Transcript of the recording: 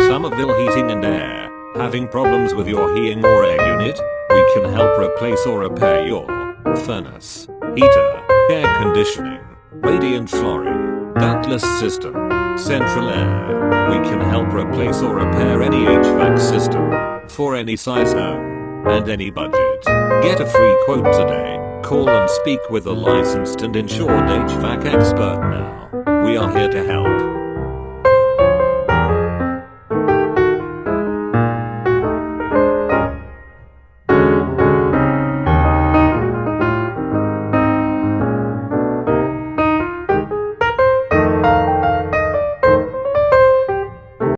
Somerville Heating and Air. Having problems with your heating or air unit? We can help replace or repair your furnace, heater, air conditioning, radiant flooring, ductless system, central air. We can help replace or repair any HVAC system for any size home and any budget. Get a free quote today. Call and speak with a licensed and insured HVAC expert now. We are here to help.